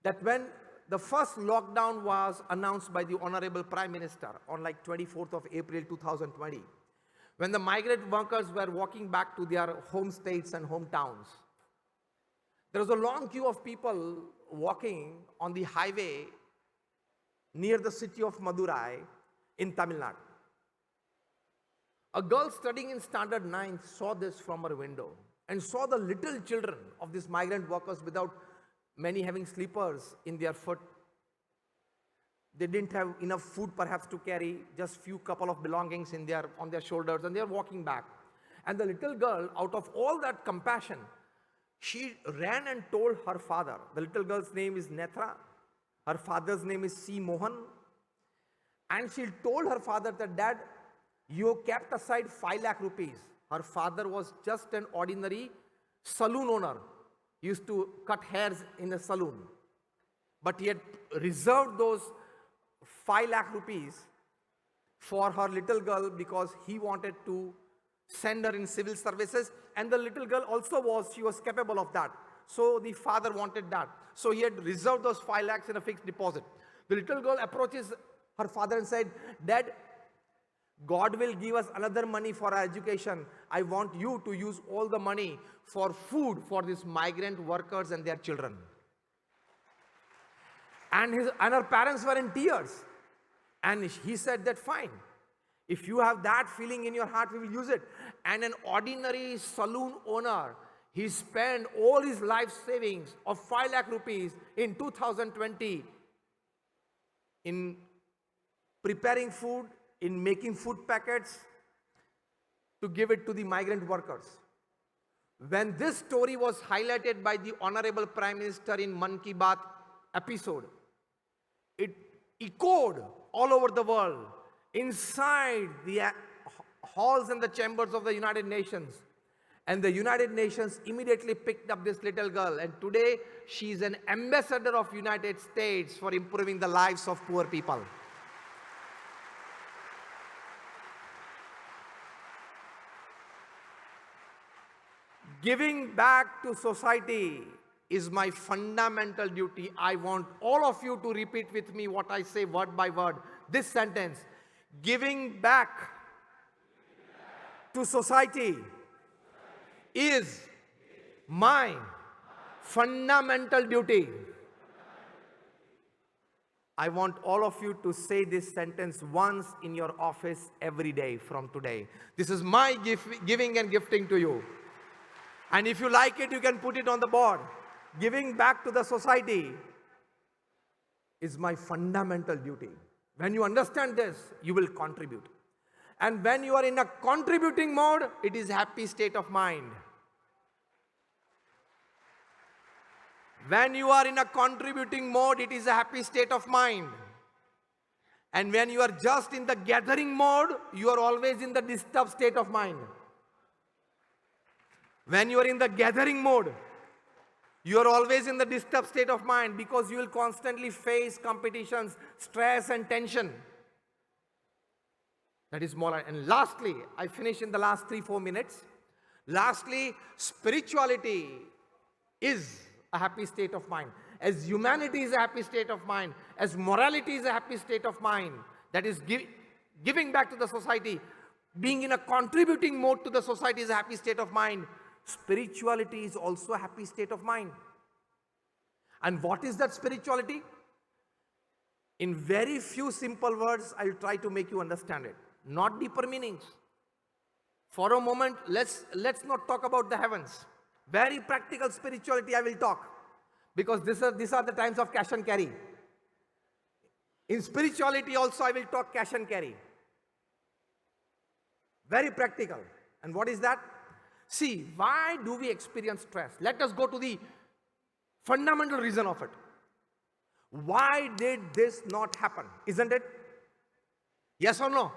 that when the first lockdown was announced by the Honorable Prime Minister on like 24th of April 2020, when the migrant workers were walking back to their home states and hometowns, there was a long queue of people walking on the highway near the city of Madurai in Tamil Nadu. A girl studying in standard 9 saw this from her window and saw the little children of these migrant workers, without many having slippers in their foot. They didn't have enough food perhaps to carry, just few couple of belongings on their shoulders, and they are walking back. And the little girl, out of all that compassion, she ran and told her father. The little girl's name is Netra. Her father's name is C. Mohan. And she told her father that, Dad, you kept aside 5 lakh rupees. Her father was just an ordinary saloon owner. He used to cut hairs in a saloon. But he had reserved those 5 lakh rupees for her little girl because he wanted to send her in civil services, and the little girl also she was capable of that. So the father wanted that. So he had reserved those 5 lakhs in a fixed deposit. The little girl approaches her father and said, Dad, God will give us another money for our education. I want you to use all the money for food for these migrant workers and their children. And her parents were in tears. And he said that, fine. If you have that feeling in your heart, we will use it. And an ordinary saloon owner, he spent all his life savings of 5 lakh rupees in 2020 in preparing food, in making food packets to give it to the migrant workers. When this story was highlighted by the Honorable Prime Minister in Man Ki Baat episode, it echoed all over the world, inside the halls and the chambers of the United Nations. And the United Nations immediately picked up this little girl, and today she is an ambassador of United States for improving the lives of poor people. Giving back to society is my fundamental duty. I want all of you to repeat with me what I say word by word. This sentence: giving back to society is my fundamental duty. I want all of you to say this sentence once in your office every day from today. This is my giving and gifting to you. And if you like it, you can put it on the board. Giving back to the society is my fundamental duty. When you understand this, you will contribute. And when you are in a contributing mode, it is happy state of mind. When you are in a contributing mode, it is a happy state of mind. And when you are just in the gathering mode, you are always in the disturbed state of mind. When you are in the gathering mode, you are always in the disturbed state of mind because you will constantly face competitions, stress and tension. That is more. And lastly, I finish in the last 3-4 minutes. Lastly, spirituality is a happy state of mind. As humanity is a happy state of mind, as morality is a happy state of mind, that is giving back to the society, being in a contributing mode to the society is a happy state of mind. Spirituality is also a happy state of mind. And what is that spirituality? In very few simple words, I'll try to make you understand it. Not deeper meanings. For a moment, let's not talk about the heavens. Very practical spirituality I will talk. Because these are the times of cash and carry. In spirituality also I will talk cash and carry. Very practical. And what is that? See, why do we experience stress? Let us go to the fundamental reason of it. Why did this not happen? Isn't it? Yes or no?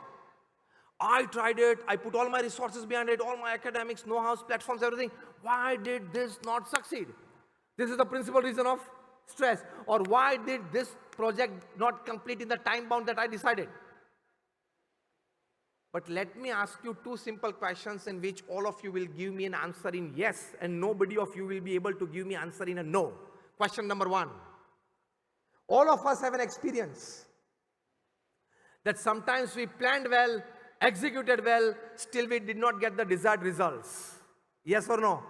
I tried it, I put all my resources behind it, all my academics, know-hows, platforms, everything. Why did this not succeed? This is the principal reason of stress. Or why did this project not complete in the time bound that I decided? But let me ask you 2 simple questions in which all of you will give me an answer in yes, and nobody of you will be able to give me an answer in a no. Question number 1. All of us have an experience that sometimes we planned well, executed well, still we did not get the desired results. Yes or no?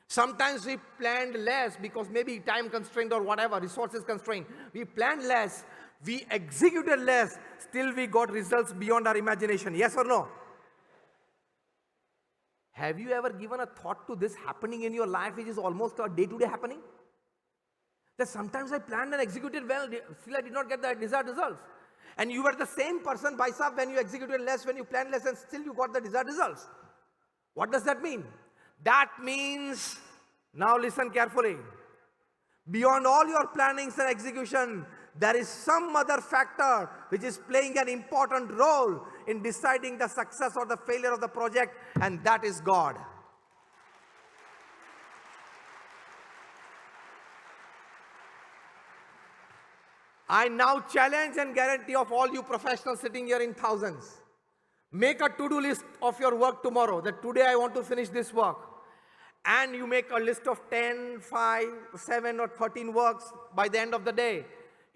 Sometimes we planned less because maybe time constraint or whatever, resources constraint. We planned less, we executed less, still we got results beyond our imagination. Yes or no? Have you ever given a thought to this happening in your life, which is almost a day-to-day happening? That sometimes I planned and executed well, still I did not get the desired results. And you were the same person, by sub, when you executed less, when you planned less, and still you got the desired results. What does that mean? That means, now listen carefully, beyond all your plannings and execution, there is some other factor which is playing an important role in deciding the success or the failure of the project, and that is God. I now challenge and guarantee of all you professionals sitting here in thousands, make a to-do list of your work tomorrow, that today I want to finish this work. And you make a list of 10, 5, 7 or 13 works by the end of the day.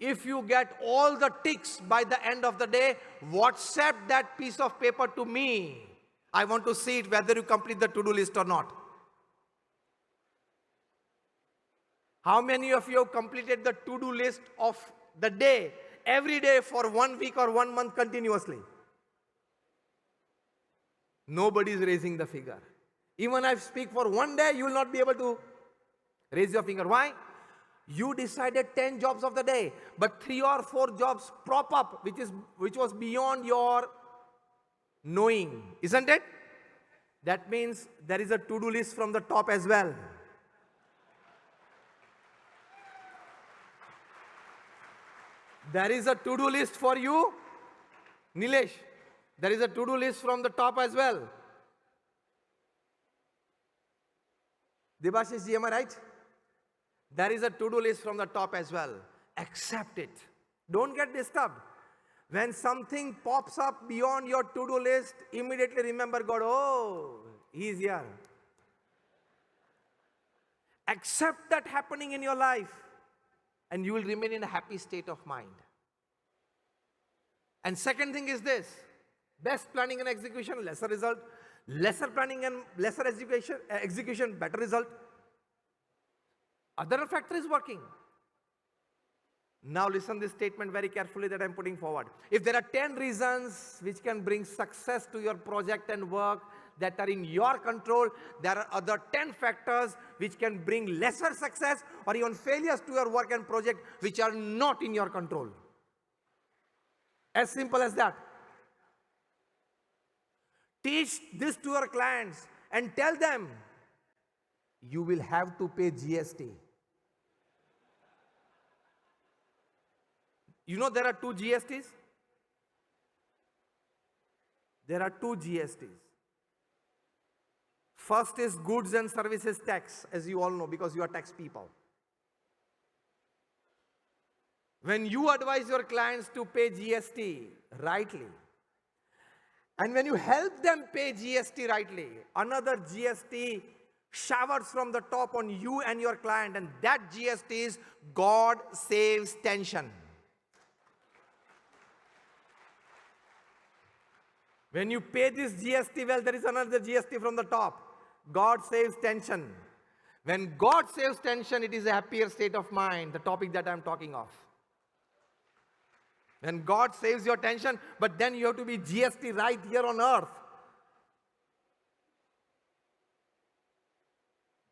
If you get all the ticks by the end of the day, WhatsApp that piece of paper to me. I want to see it whether you complete the to-do list or not. How many of you have completed the to-do list of the day, every day for 1 week or 1 month continuously? Nobody is raising the figure. Even if I speak for 1 day, you will not be able to raise your finger. Why? You decided 10 jobs of the day, but 3 or 4 jobs prop up, which was beyond your knowing, isn't it? That means there is a to-do list from the top as well. There is a to-do list for you, Nilesh. There is a to-do list from the top as well. Debashish ji, am I right? There is a to-do list from the top as well. Accept it. Don't get disturbed. When something pops up beyond your to-do list, immediately remember God. Oh, He is here. Accept that happening in your life, and you will remain in a happy state of mind. And second thing is this: best planning and execution, lesser result. Lesser planning and lesser execution, better result. Other factor is working. Now listen this statement very carefully that I'm putting forward. If there are 10 reasons which can bring success to your project and work that are in your control, there are other 10 factors which can bring lesser success or even failures to your work and project which are not in your control. As simple as that. Teach this to your clients and tell them you will have to pay GST. You know there are two GSTs? There are two GSTs. First is goods and services tax, as you all know, because you are tax people. When you advise your clients to pay GST rightly, and when you help them pay GST rightly, another GST showers from the top on you and your client, and that GST is God saves tension. When you pay this GST, well, there is another GST from the top. God saves tension. When God saves tension, it is a happier state of mind, the topic that I'm talking of. When God saves your tension, but then you have to be GST right here on earth.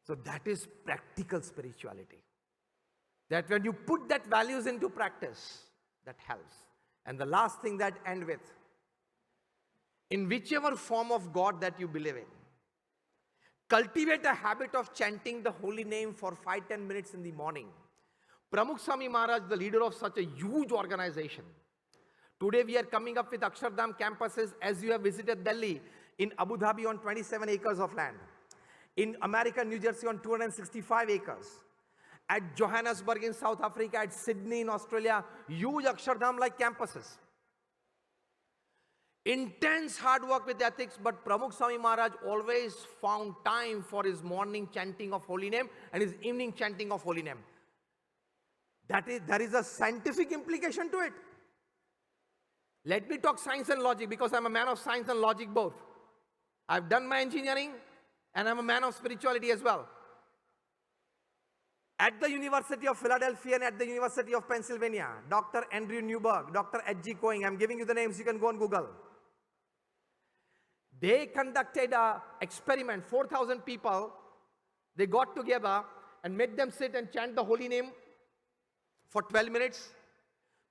So that is practical spirituality. That when you put that values into practice, that helps. And the last thing that I end with, in whichever form of God that you believe in, cultivate a habit of chanting the holy name for 5-10 minutes in the morning. Pramukh Swami Maharaj, the leader of such a huge organization. Today we are coming up with Akshardham campuses, as you have visited Delhi, in Abu Dhabi on 27 acres of land. In America, New Jersey on 265 acres. At Johannesburg in South Africa, at Sydney in Australia, huge Akshardham-like campuses. Intense hard work with ethics, but Pramukh Swami Maharaj always found time for his morning chanting of holy name and his evening chanting of holy name. There is a scientific implication to it. Let me talk science and logic, because I'm a man of science and logic both. I've done my engineering and I'm a man of spirituality as well. At the University of Philadelphia and at the University of Pennsylvania, Dr. Andrew Newberg, Dr. H.G. Coing, I'm giving you the names, you can go on Google. They conducted an experiment, 4,000 people, they got together and made them sit and chant the holy name for 12 minutes.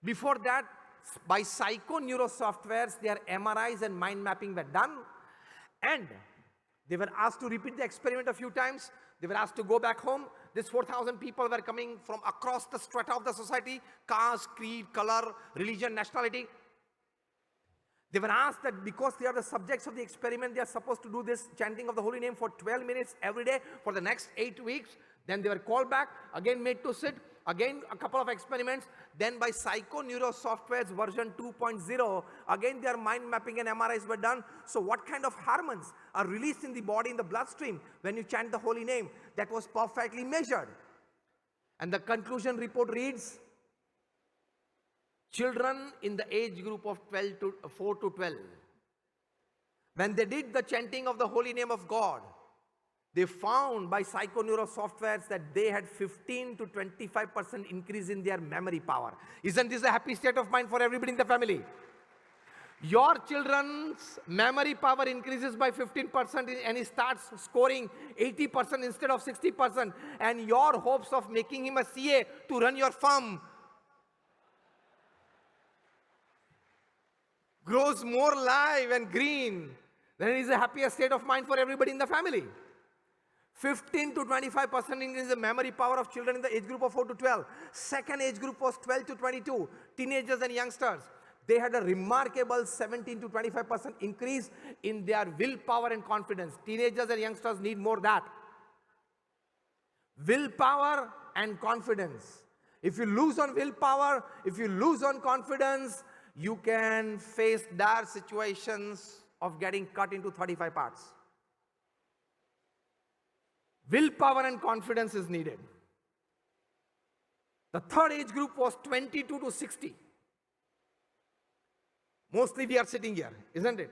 Before that, by psycho-neurosoftwares, their MRIs and mind mapping were done. And they were asked to repeat the experiment a few times. They were asked to go back home. These 4,000 people were coming from across the strata of the society, caste, creed, color, religion, nationality. They were asked that because they are the subjects of the experiment, they are supposed to do this chanting of the holy name for 12 minutes every day for the next 8 weeks. Then they were called back, again made to sit, again a couple of experiments. Then by psycho-neurosoftwares version 2.0, again their mind mapping and MRIs were done. So what kind of hormones are released in the body, in the bloodstream, when you chant the holy name? That was perfectly measured. And the conclusion report reads, children in the age group of 4 to 12, when they did the chanting of the holy name of God, they found by psycho-neurosoftwares that they had 15 to 25% increase in their memory power. Isn't this a happy state of mind for everybody in the family? Your children's memory power increases by 15% and he starts scoring 80% instead of 60%. And your hopes of making him a CA to run your firm grows more live and green. Then it is a happier state of mind for everybody in the family. 15 to 25% increase in the memory power of children in the age group of 4 to 12. Second age group was 12 to 22, teenagers and youngsters. They had a remarkable 17 to 25% increase in their willpower and confidence. Teenagers and youngsters need more that. Willpower and confidence. If you lose on willpower, if you lose on confidence, you can face dire situations of getting cut into 35 parts. Willpower and confidence is needed. The third age group was 22 to 60. Mostly we are sitting here, isn't it?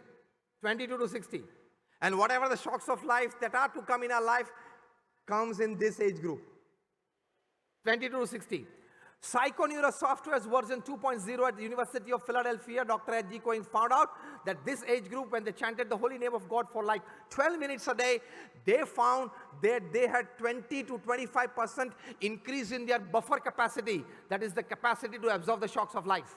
22 to 60. And whatever the shocks of life that are to come in our life comes in this age group. 22 to 60. Psychoneurosoftware's version 2.0 at the University of Philadelphia, Dr. H.G. Cohen found out that this age group, when they chanted the holy name of God for like 12 minutes a day, they found that they had 20 to 25% increase in their buffer capacity. That is the capacity to absorb the shocks of life.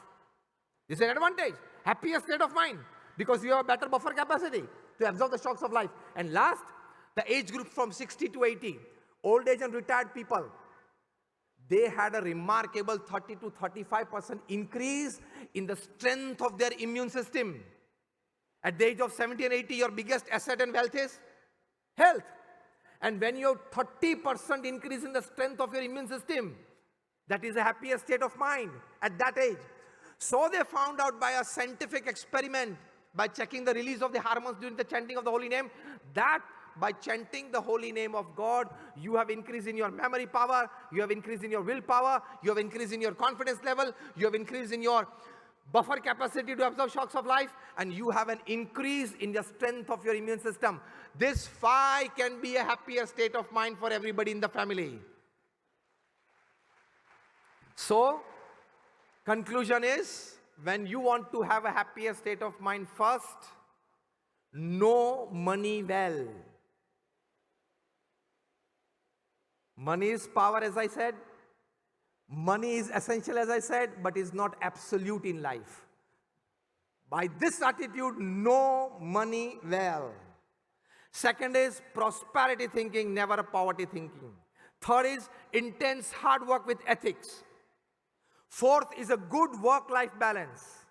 This is an advantage, happier state of mind, because you have a better buffer capacity to absorb the shocks of life. And last, the age group from 60 to 80, old age and retired people, they had a remarkable 30 to 35% increase in the strength of their immune system. At the age of 70 and 80, your biggest asset and wealth is health. And when you have 30% increase in the strength of your immune system, that is a happier state of mind at that age. So they found out by a scientific experiment, by checking the release of the hormones during the chanting of the holy name, that by chanting the holy name of God, you have increase in your memory power, you have increase in your willpower, you have increase in your confidence level, you have increase in your buffer capacity to absorb shocks of life, and you have an increase in the strength of your immune system. This 5 can be a happier state of mind for everybody in the family. So, conclusion is, when you want to have a happier state of mind, first, know money well. Money is power, as I said. Money is essential, as I said, but is not absolute in life. By this attitude, know money well. Second is prosperity thinking, never poverty thinking. Third is intense hard work with ethics. Fourth is a good work-life balance.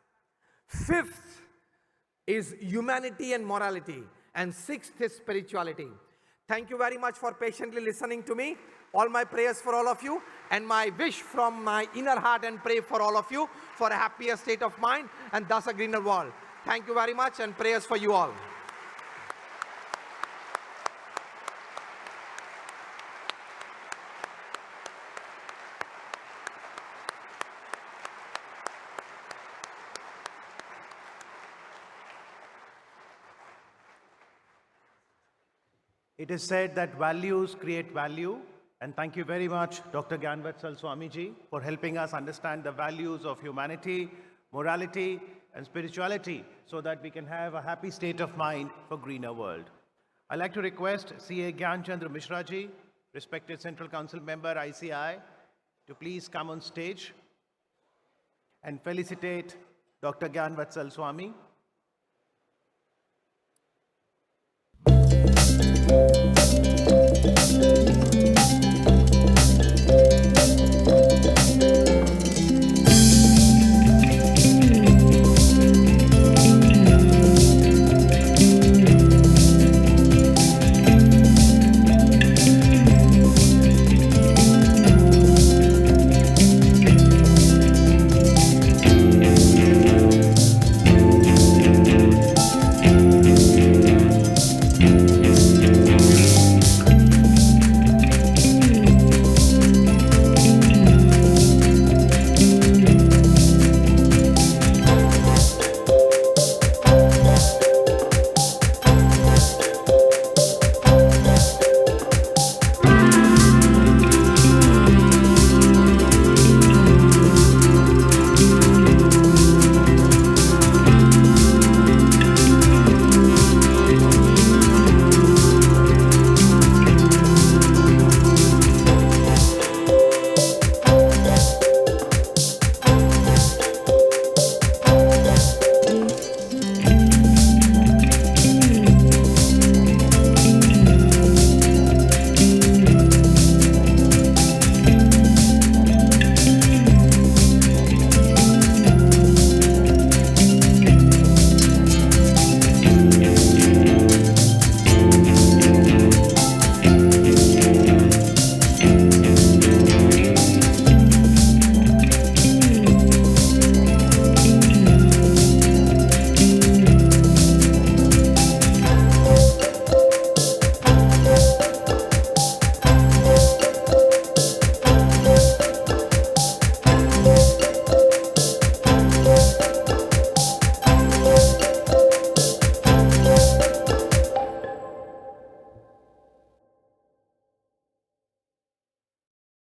Fifth is humanity and morality. And sixth is spirituality. Thank you very much for patiently listening to me. All my prayers for all of you, and my wish from my inner heart and pray for all of you for a happier state of mind and thus a greener world. Thank you very much, and prayers for you all. It is said that values create value. And thank you very much, Dr. Gnanvatsal Swami ji, for helping us understand the values of humanity, morality, and spirituality so that we can have a happy state of mind for greener world. I'd like to request CA Gyan Chandra Mishra ji, respected Central Council member, ICAI, to please come on stage and felicitate Dr. Gnanvatsal Swami.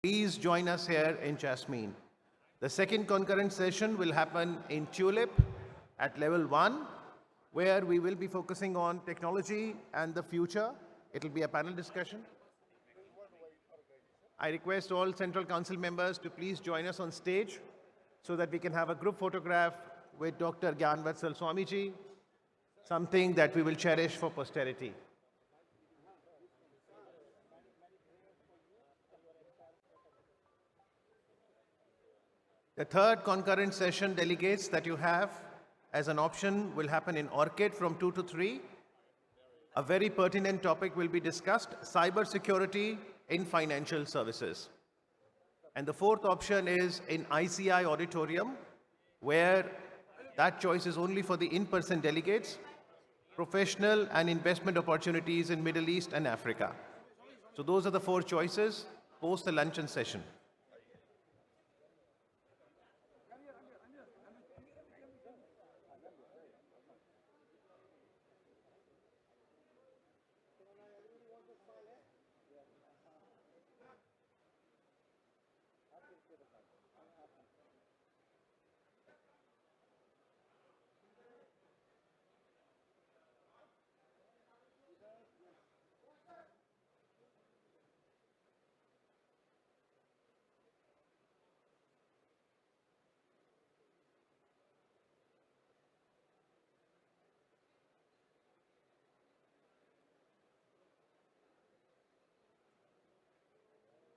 Please join us here in Jasmine. The second concurrent session will happen in Tulip at level 1, where we will be focusing on technology and the future. It will be a panel discussion. I request all Central Council members to please join us on stage so that we can have a group photograph with Dr. Gnanvatsal Swamiji, something that we will cherish for posterity. The third concurrent session delegates that you have as an option will happen in Orchid from 2 to 3. A very pertinent topic will be discussed, cyber security in financial services. And the fourth option is in ICAI auditorium, where that choice is only for the in-person delegates, professional and investment opportunities in Middle East and Africa. So those are the 4 choices post the luncheon session.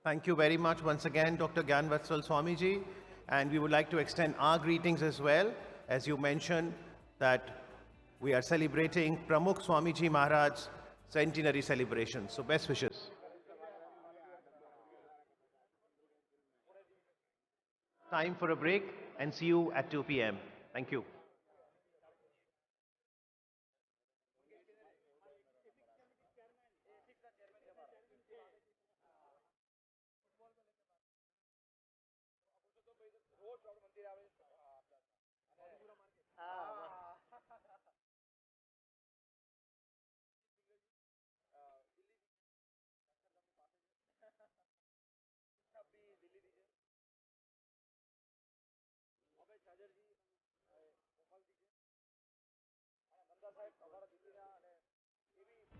Thank you very much once again, Dr. Gnanvatsal Swamiji, and we would like to extend our greetings as well. As you mentioned that we are celebrating Pramukh Swamiji Maharaj's centenary celebration. So best wishes. Time for a break and see you at 2 p.m. Thank you. रोज मंदिर आवे